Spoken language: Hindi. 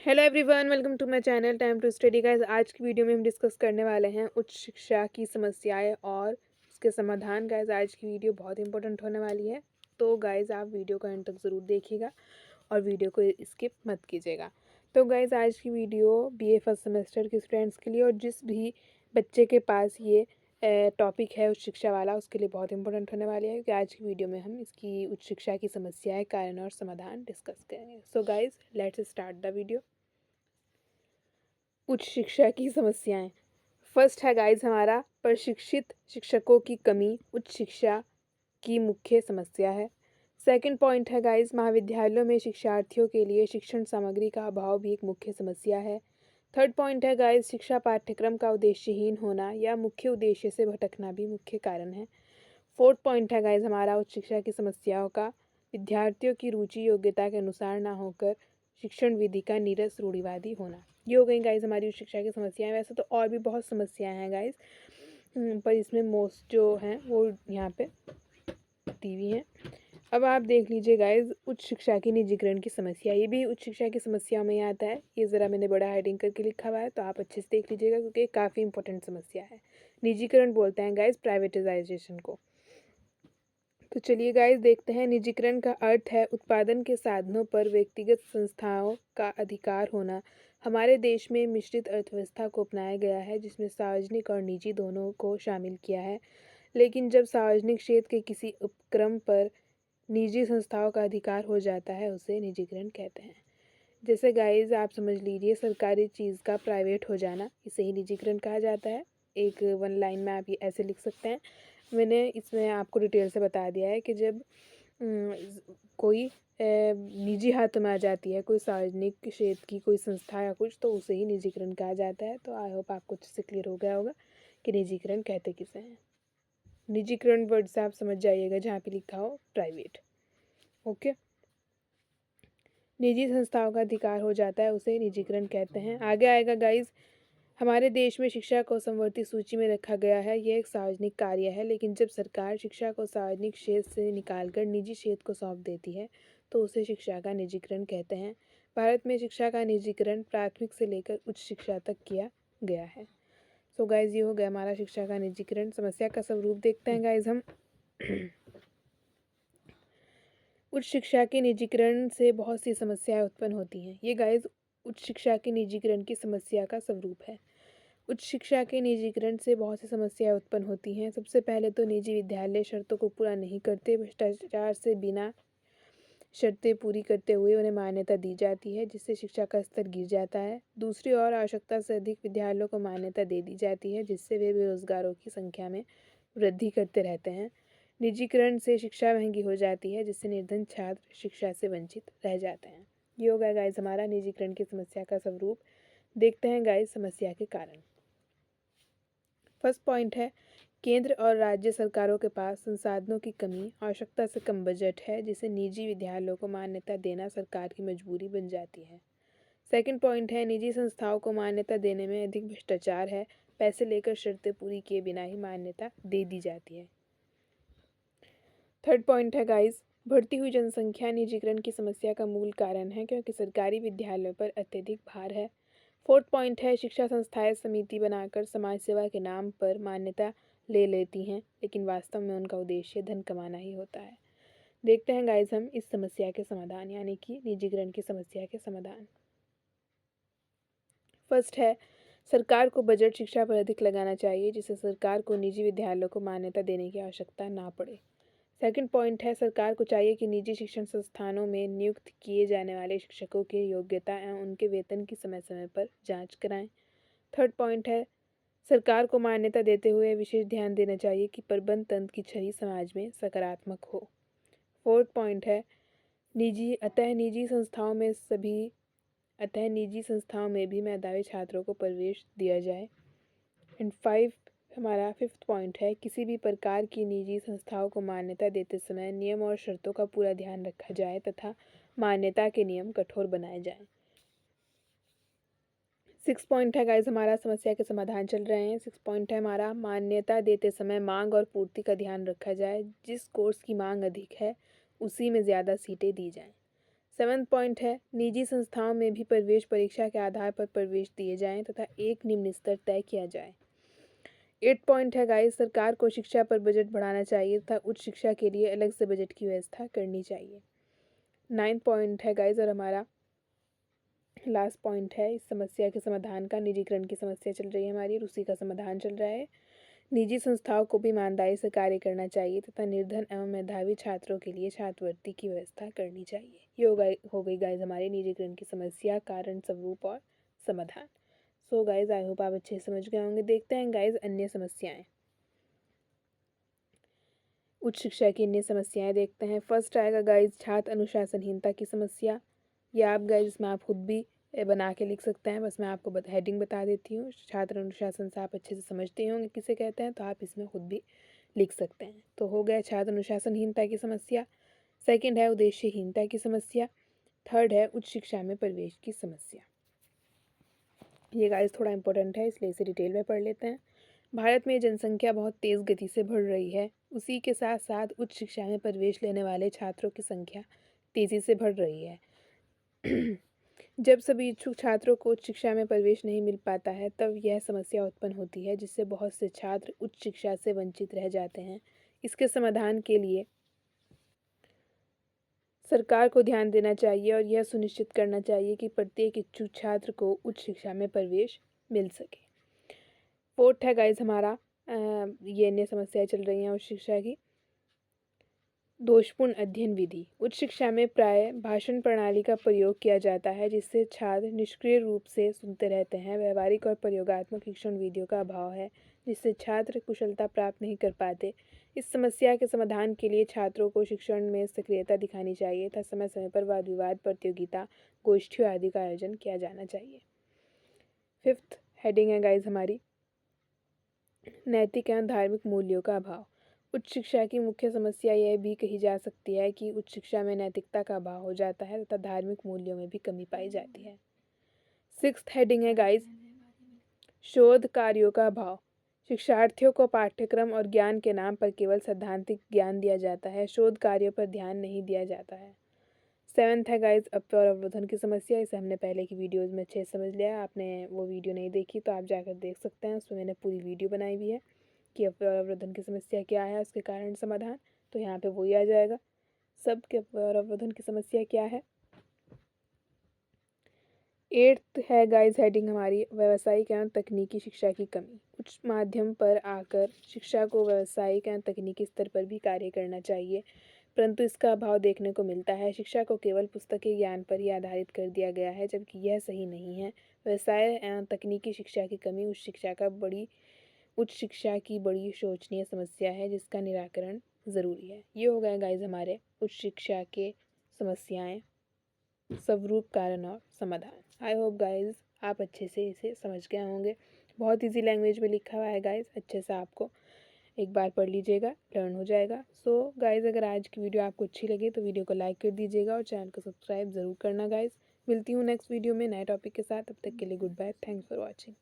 Hello everyone, welcome to my channel time to study guys. आज की वीडियो में हम डिस्कस करने वाले हैं उच्च शिक्षा की समस्याएं और उसके समाधान। गाइस आज की वीडियो बहुत इंपॉर्टेंट होने वाली है, तो गाइस आप वीडियो का एंड तक ज़रूर देखिएगा और वीडियो को स्किप मत कीजिएगा। तो गाइस आज की वीडियो बीए फर्स्ट सेमेस्टर के स्टूडेंट्स के लिए और जिस भी बच्चे के पास ये टॉपिक है उच्च शिक्षा वाला, उसके लिए बहुत इंपॉर्टेंट होने वाली है कि आज की वीडियो में हम इसकी उच्च शिक्षा की समस्याएं, कारण और समाधान डिस्कस करेंगे। So guys let's start the video. उच्च शिक्षा की समस्याएं। फर्स्ट है गाइस हमारा प्रशिक्षित शिक्षकों की कमी उच्च शिक्षा की मुख्य समस्या है। सेकंड पॉइंट है गाइस महाविद्यालयों में शिक्षार्थियों के लिए शिक्षण सामग्री का अभाव भी एक मुख्य समस्या है। थर्ड पॉइंट है गाइस शिक्षा पाठ्यक्रम का उद्देश्यहीन होना या मुख्य उद्देश्य से भटकना भी मुख्य कारण है। फोर्थ पॉइंट है गाइस हमारा उच्च शिक्षा की समस्याओं का विद्यार्थियों की रुचि योग्यता के अनुसार ना होकर शिक्षण विधि का नीरस रूढ़िवादी होना। ये हो गई गाइस हमारी उच्च शिक्षा की समस्याएं। वैसे तो और भी बहुत समस्याएं हैं गाइस, पर इसमें मोस्ट जो हैं वो यहाँ पे दी हुई हैं। अब आप देख लीजिए गाइस उच्च शिक्षा की निजीकरण की समस्या, ये भी उच्च शिक्षा की समस्या में आता है। ये ज़रा मैंने बड़ा हेडिंग करके लिखा हुआ है, तो आप अच्छे से देख लीजिएगा क्योंकि काफ़ी इंपॉर्टेंट समस्या है। निजीकरण बोलते हैं गाइस प्राइवेटाइजेशन को। तो चलिए गाइस देखते हैं। निजीकरण का अर्थ है उत्पादन के साधनों पर व्यक्तिगत संस्थाओं का अधिकार होना। हमारे देश में मिश्रित अर्थव्यवस्था को अपनाया गया है जिसमें सार्वजनिक और निजी दोनों को शामिल किया है। लेकिन जब सार्वजनिक क्षेत्र के किसी उपक्रम पर निजी संस्थाओं का अधिकार हो जाता है उसे निजीकरण कहते हैं। जैसे गाइस आप समझ लीजिए सरकारी चीज़ का प्राइवेट हो जाना, इसे ही निजीकरण कहा जाता है। एक वन लाइन में आप ये ऐसे लिख सकते हैं। मैंने इसमें आपको डिटेल से बता दिया है कि जब कोई निजी हाथों में आ जाती है, कोई सार्वजनिक क्षेत्र की कोई संस्था या कुछ, तो उसे ही निजीकरण कहा जाता है। तो आई होप आपको अच्छे से क्लियर हो गया होगा कि निजीकरण कहते किसे हैं। निजीकरण वर्ड से आप समझ जाइएगा जहाँ पे लिखा हो प्राइवेट। ओके, निजी संस्थाओं का अधिकार हो जाता है उसे निजीकरण कहते हैं। आगे आएगा गाइज हमारे देश में शिक्षा को समवर्ती सूची में रखा गया है। यह एक सार्वजनिक कार्य है, लेकिन जब सरकार शिक्षा को सार्वजनिक क्षेत्र से निकालकर निजी क्षेत्र को सौंप देती है तो उसे शिक्षा का निजीकरण कहते हैं। भारत में शिक्षा का निजीकरण प्राथमिक से लेकर उच्च शिक्षा तक किया गया है। सो गाइज ये हो गया हमारा शिक्षा का निजीकरण। समस्या का स्वरूप देखते हैं गाइज हम। उच्च शिक्षा के निजीकरण से बहुत सी समस्याएं उत्पन्न होती हैं। ये गाइज उच्च शिक्षा के निजीकरण की समस्या का स्वरूप है। उच्च शिक्षा के निजीकरण से बहुत सी समस्याएं उत्पन्न होती हैं। सबसे पहले तो निजी विद्यालय शर्तों को पूरा नहीं करते, भ्रष्टाचार से बिना शर्तें पूरी करते हुए उन्हें मान्यता दी जाती है, जिससे शिक्षा का स्तर गिर जाता है। दूसरी ओर आवश्यकता से अधिक विद्यालयों को मान्यता दे दी जाती है, जिससे वे बेरोजगारों की संख्या में वृद्धि करते रहते हैं। निजीकरण से शिक्षा महंगी हो जाती है, जिससे निर्धन छात्र शिक्षा से वंचित रह जाते हैं। ये हो गया गाइस हमारा निजीकरण की समस्या का स्वरूप। देखते हैं गाइस समस्या के कारण। फर्स्ट पॉइंट है केंद्र और राज्य सरकारों के पास संसाधनों की कमी, आवश्यकता से कम बजट है, जिसे निजी विद्यालयों को मान्यता देना सरकार की मजबूरी बन जाती है। सेकंड पॉइंट है निजी संस्थाओं को मान्यता देने में अधिक भ्रष्टाचार है, पैसे लेकर शर्तें पूरी किए बिना ही मान्यता दे दी जाती है। थर्ड पॉइंट है गाइस बढ़ती हुई जनसंख्या निजीकरण की समस्या का मूल कारण है, क्योंकि सरकारी विद्यालयों पर अत्यधिक भार है। फोर्थ पॉइंट है शिक्षा संस्थाएं समिति बनाकर समाज सेवा के नाम पर मान्यता ले लेती हैं, लेकिन वास्तव में उनका उद्देश्य धन कमाना ही होता है। देखते हैं गाइस हम इस समस्या के समाधान, यानी कि निजीकरण की समस्या के समाधान। फर्स्ट है सरकार को बजट शिक्षा पर अधिक लगाना चाहिए, जिससे सरकार को निजी विद्यालयों को मान्यता देने की आवश्यकता ना पड़े। सेकंड पॉइंट है सरकार को चाहिए कि निजी शिक्षण संस्थानों में नियुक्त किए जाने वाले शिक्षकों की योग्यता एवं उनके वेतन की समय समय पर जांच कराएं। थर्ड पॉइंट है सरकार को मान्यता देते हुए विशेष ध्यान देना चाहिए कि प्रबंध तंत्र की छवि समाज में सकारात्मक हो। फोर्थ पॉइंट है निजी संस्थाओं में भी मेधावी छात्रों को प्रवेश दिया जाए। एंड हमारा फिफ्थ पॉइंट है किसी भी प्रकार की निजी संस्थाओं को मान्यता देते समय नियम और शर्तों का पूरा ध्यान रखा जाए तथा मान्यता के नियम कठोर बनाए जाएं। सिक्स पॉइंट है गाइस हमारा समस्या के समाधान चल रहे हैं। सिक्स पॉइंट है हमारा मान्यता देते समय मांग और पूर्ति का ध्यान रखा जाए, जिस कोर्स की मांग अधिक है उसी में ज़्यादा सीटें दी जाएं। 7वां पॉइंट है निजी संस्थाओं में भी प्रवेश परीक्षा के आधार पर प्रवेश दिए जाएं तथा एक निम्न स्तर तय किया जाए। 8 पॉइंट है गाइस, सरकार को शिक्षा पर बजट बढ़ाना चाहिए तथा उच्च शिक्षा के लिए अलग से बजट की व्यवस्था करनी चाहिए। 9 पॉइंट है गाइस और हमारा लास्ट पॉइंट है इस समस्या के समाधान का। निजीकरण की समस्या चल रही है हमारी और उसी का समाधान चल रहा है। निजी संस्थाओं को भी ईमानदारी से कार्य करना चाहिए तथा निर्धन एवं मेधावी छात्रों के लिए छात्रवृत्ति की व्यवस्था करनी चाहिए। ये हो गई गाइज हमारे निजीकरण की समस्या, कारण, स्वरूप और समाधान। सो गाइज आई होप आप अच्छे से समझ गए होंगे। देखते हैं गाइज अन्य समस्याएं। उच्च शिक्षा की अन्य समस्याएं देखते हैं। फर्स्ट आएगा गाइज छात्र अनुशासनहीनता की समस्या। या आप गाइज इसमें आप खुद भी बना के लिख सकते हैं, बस मैं आपको हेडिंग बता देती हूँ। छात्र अनुशासन से आप अच्छे से समझते होंगे किसे कहते हैं, तो आप इसमें खुद भी लिख सकते हैं। तो हो गया छात्र अनुशासनहीनता की समस्या। सेकंड है उद्देश्यहीनता की समस्या। थर्ड है उच्च शिक्षा में प्रवेश की समस्या। ये गाइस थोड़ा इंपॉर्टेंट है इसलिए इसे डिटेल में पढ़ लेते हैं। भारत में जनसंख्या बहुत तेज़ गति से बढ़ रही है, उसी के साथ साथ उच्च शिक्षा में प्रवेश लेने वाले छात्रों की संख्या तेज़ी से बढ़ रही है। जब सभी इच्छुक छात्रों को उच्च शिक्षा में प्रवेश नहीं मिल पाता है तब यह समस्या उत्पन्न होती है, जिससे बहुत से छात्र उच्च शिक्षा से वंचित रह जाते हैं। इसके समाधान के लिए सरकार को ध्यान देना चाहिए और यह सुनिश्चित करना चाहिए कि प्रत्येक इच्छुक छात्र को उच्च शिक्षा में प्रवेश मिल सके। फोर्थ है गाइज हमारा ये अन्य समस्याएं चल रही हैं उच्च शिक्षा की। दोषपूर्ण अध्ययन विधि। उच्च शिक्षा में प्राय भाषण प्रणाली का प्रयोग किया जाता है, जिससे छात्र निष्क्रिय रूप से सुनते रहते हैं। व्यवहारिक और प्रयोगात्मक शिक्षण विधियों का अभाव है, जिससे छात्र कुशलता प्राप्त नहीं कर पाते। इस समस्या के समाधान के लिए छात्रों को शिक्षण में सक्रियता दिखानी चाहिए तथा समय समय पर वाद विवाद, प्रतियोगिता, गोष्ठियों आदि का आयोजन किया जाना चाहिए। फिफ्थ हेडिंग है गाइज हमारी नैतिक एवं धार्मिक मूल्यों का अभाव। उच्च शिक्षा की मुख्य समस्या यह भी कही जा सकती है कि उच्च शिक्षा में नैतिकता का अभाव हो जाता है तथा धार्मिक मूल्यों में भी कमी पाई जाती है। सिक्स्थ हेडिंग है गाइज शोध कार्यों का अभाव। शिक्षार्थियों को पाठ्यक्रम और ज्ञान के नाम पर केवल सैद्धांतिक ज्ञान दिया जाता है, शोध कार्यों पर ध्यान नहीं दिया जाता है। सेवन्थ है गाइज अपव्यय और अवरोधन की समस्या। इसे हमने पहले की वीडियोज़ में अच्छे से समझ लिया। आपने वो वीडियो नहीं देखी तो आप जाकर देख सकते हैं, उसमें मैंने पूरी वीडियो बनाई हुई है कि अपव्यय और अवरोधन की समस्या क्या है, उसके कारण समाधान। तो यहाँ पे वही आ जाएगा सब कि अपव्यय और अवरोधन की समस्या क्या है। एट्थ है गाइज हेडिंग हमारी व्यावसायिक एवं तकनीकी शिक्षा की कमी। उच्च माध्यम पर आकर शिक्षा को व्यावसायिक एवं तकनीकी स्तर पर भी कार्य करना चाहिए, परंतु इसका अभाव देखने को मिलता है। शिक्षा को केवल पुस्तकीय ज्ञान पर ही आधारित कर दिया गया है, जबकि यह सही नहीं है। व्यवसाय एवं तकनीकी शिक्षा की कमी उच्च शिक्षा की बड़ी शोचनीय समस्या है, जिसका निराकरण ज़रूरी है। ये हो गए गाइज हमारे उच्च शिक्षा के समस्याएं, स्वरूप, कारण और समाधान। आई होप गाइज आप अच्छे से इसे समझ गए होंगे। बहुत इजी लैंग्वेज में लिखा हुआ है गाइज, अच्छे से आपको एक बार पढ़ लीजिएगा, लर्न हो जाएगा। सो गाइज अगर आज की वीडियो आपको अच्छी लगे तो वीडियो को लाइक कर दीजिएगा और चैनल को सब्सक्राइब ज़रूर करना गाइज। मिलती हूँ नेक्स्ट वीडियो में नए टॉपिक के साथ, तब तक के लिए goodbye, thanks for watching.